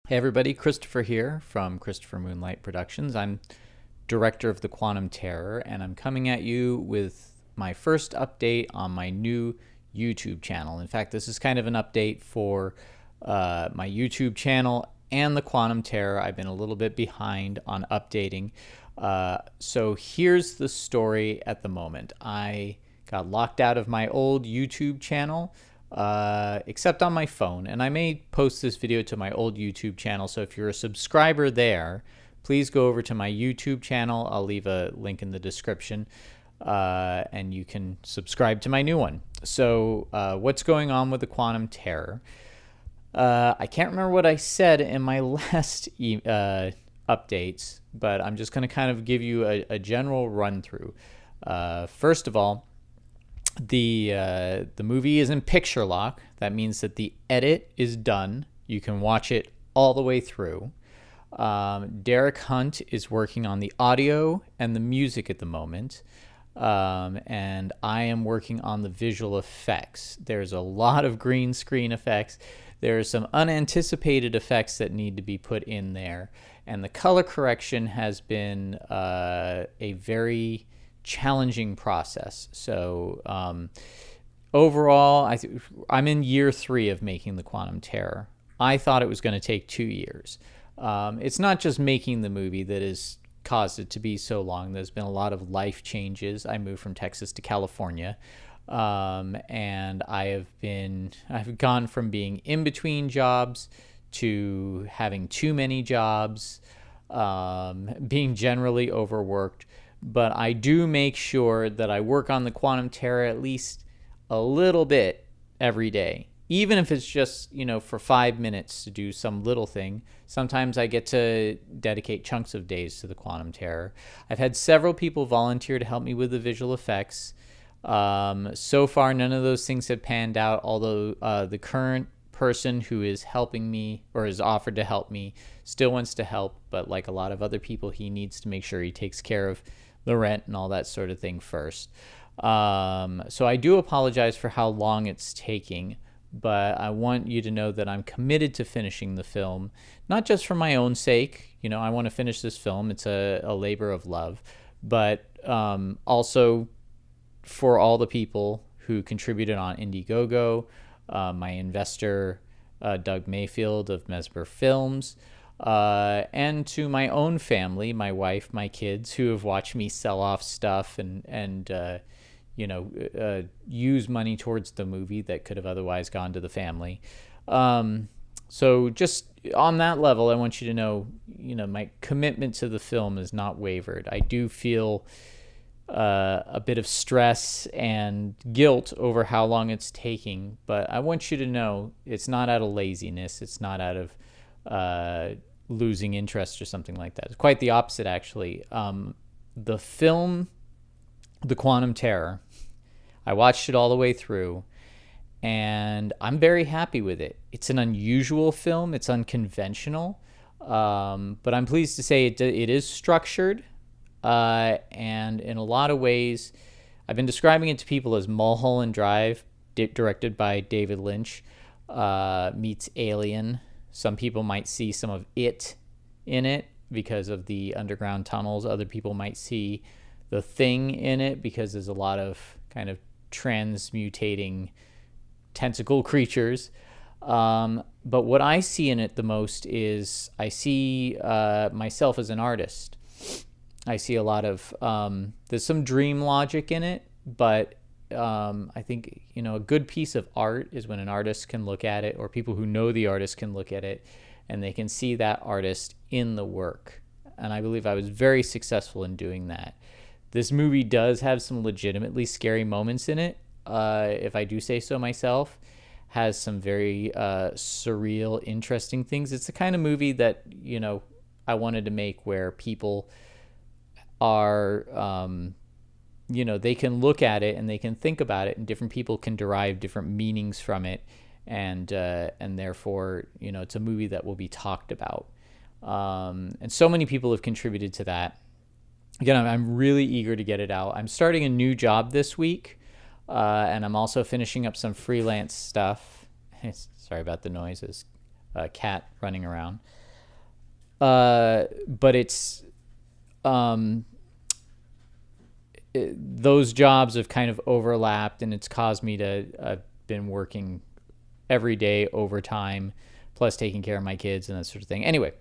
Hey everybody, Christopher here from Christopher Moonlight Productions. I'm director of The Quantum Terror, and I'm coming at you with my first update on my new YouTube channel. In fact, this is kind of an update for my YouTube channel and The Quantum Terror. I've been a little bit behind on updating. So here's the story at the moment. I got locked out of my old YouTube channel, except on my phone. And I may post this video to my old YouTube channel. So if you're a subscriber there, please go over to my YouTube channel. I'll leave a link in the description, and you can subscribe to my new one. So what's going on with The Quantum Terror? I can't remember what I said in my last updates, but I'm just going to kind of give you a general run through. First of all, the movie is in picture lock. That means that the edit is done. You can watch it all the way through. Derek Hunt is working on the audio and the music at the moment. And I am working on the visual effects. There's a lot of green screen effects. There are some unanticipated effects that need to be put in there. And the color correction has been a very challenging process. So overall, I'm in year 3 of making The Quantum Terror. I thought it was going to take 2 years. It's not just making the movie that has caused it to be so long. There's been a lot of life changes. I moved from Texas to California. And I've gone from being in between jobs to having too many jobs, being generally overworked. But I do make sure that I work on The Quantum Terror at least a little bit every day, even if it's just, for 5 minutes to do some little thing. Sometimes I get to dedicate chunks of days to The Quantum Terror. I've had several people volunteer to help me with the visual effects. So far, none of those things have panned out, although the current person who is helping me or has offered to help me still wants to help, but like a lot of other people, he needs to make sure he takes care of the rent and all that sort of thing first. So I do apologize for how long it's taking, but I want you to know that I'm committed to finishing the film, not just for my own sake. I want to finish this film. It's a labor of love, but also for all the people who contributed on Indiegogo, my investor, Doug Mayfield of Mesmer Films, and to my own family, my wife, my kids, who have watched me sell off stuff and use money towards the movie that could have otherwise gone to the family. So just on that level, I want you to know, my commitment to the film is not wavered. I do feel a bit of stress and guilt over how long it's taking, but I want you to know it's not out of laziness. It's not out of losing interest or something like that. It's quite the opposite, actually. The film, The Quantum Terror, I watched it all the way through, and I'm very happy with it. It's an unusual film. It's unconventional, but I'm pleased to say it is structured. And in a lot of ways, I've been describing it to people as Mulholland Drive, directed by David Lynch, meets Alien. Some people might see some of It in it because of the underground tunnels. Other people might see The Thing in it because there's a lot of kind of transmutating tentacle creatures. But what I see in it the most is I see myself as an artist. I see a lot of, there's some dream logic in it, but I think, a good piece of art is when an artist can look at it, or people who know the artist can look at it, and they can see that artist in the work. And I believe I was very successful in doing that. This movie does have some legitimately scary moments in it, if I do say so myself. Has some very surreal, interesting things. It's the kind of movie that, I wanted to make where people are, they can look at it and they can think about it, and different people can derive different meanings from it, and therefore, it's a movie that will be talked about. And so many people have contributed to that. Again, I'm really eager to get it out. I'm starting a new job this week, and I'm also finishing up some freelance stuff. Sorry about the noises. cat running around. But it's those jobs have kind of overlapped, and it's caused me to. I've been working every day overtime, plus taking care of my kids and that sort of thing. Anyway,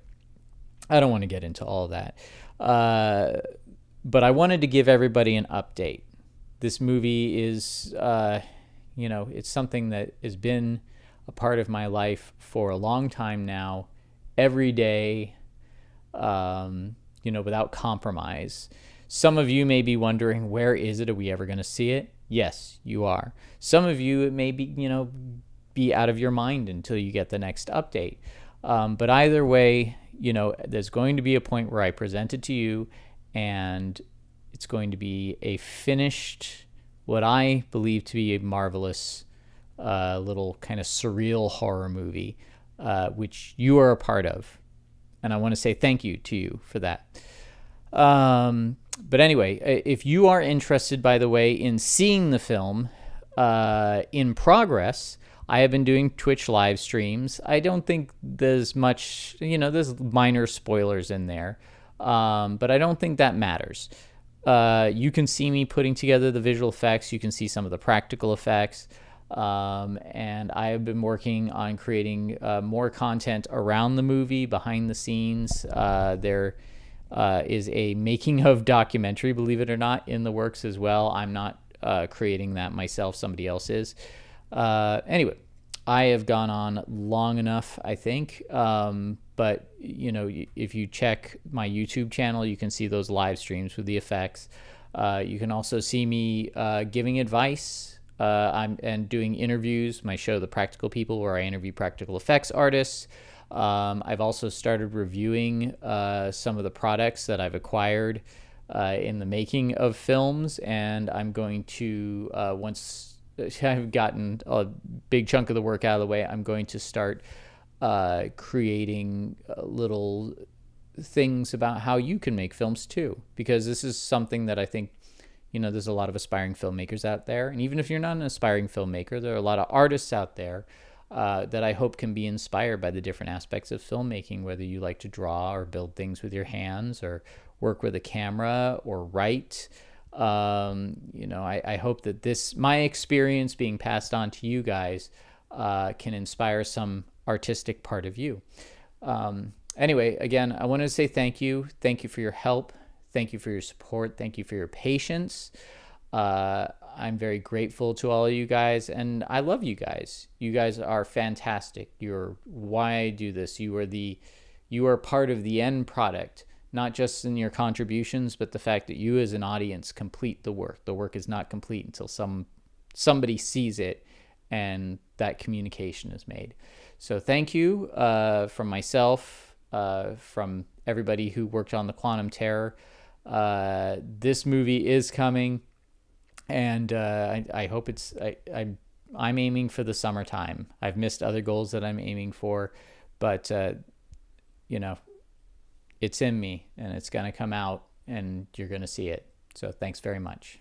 I don't want to get into all of that. But I wanted to give everybody an update. This movie is, it's something that has been a part of my life for a long time now, every day, without compromise. Some of you may be wondering, where is it? Are we ever going to see it? Yes, you are. Some of you, it may be out of your mind until you get the next update. But either way, there's going to be a point where I present it to you, and it's going to be a finished, what I believe to be a marvelous little kind of surreal horror movie, which you are a part of. And I want to say thank you to you for that. But anyway, if you are interested, by the way, in seeing the film in progress, I have been doing Twitch live streams. I don't think there's much, there's minor spoilers in there, but I don't think that matters. You can see me putting together the visual effects. You can see some of the practical effects. And I have been working on creating more content around the movie, behind the scenes. There is a making of documentary, believe it or not, in the works as well. I'm not creating that myself. Somebody else is. Anyway, I have gone on long enough, I think. But, if you check my YouTube channel, you can see those live streams with the effects. You can also see me giving advice and doing interviews. My show, The Practical People, where I interview practical effects artists. I've also started reviewing some of the products that I've acquired in the making of films, and I'm going to, once I've gotten a big chunk of the work out of the way, I'm going to start creating little things about how you can make films too, because this is something that I think, there's a lot of aspiring filmmakers out there. And even if you're not an aspiring filmmaker, there are a lot of artists out there that I hope can be inspired by the different aspects of filmmaking, whether you like to draw or build things with your hands or work with a camera or write. I hope that my experience being passed on to you guys can inspire some artistic part of you. Anyway, again, I wanted to say thank you. Thank you for your help. Thank you for your support. Thank you for your patience. I'm very grateful to all of you guys, and I love you guys. You guys are fantastic. You're why I do this. You are part of the end product, not just in your contributions, but the fact that you as an audience complete the work. The work is not complete until somebody sees it and that communication is made. So thank you from myself, from everybody who worked on the Quantum Terror. This movie is coming, and I hope I'm aiming for the summertime. I've missed other goals that I'm aiming for, but it's in me, and it's going to come out, and you're going to see it. So thanks very much.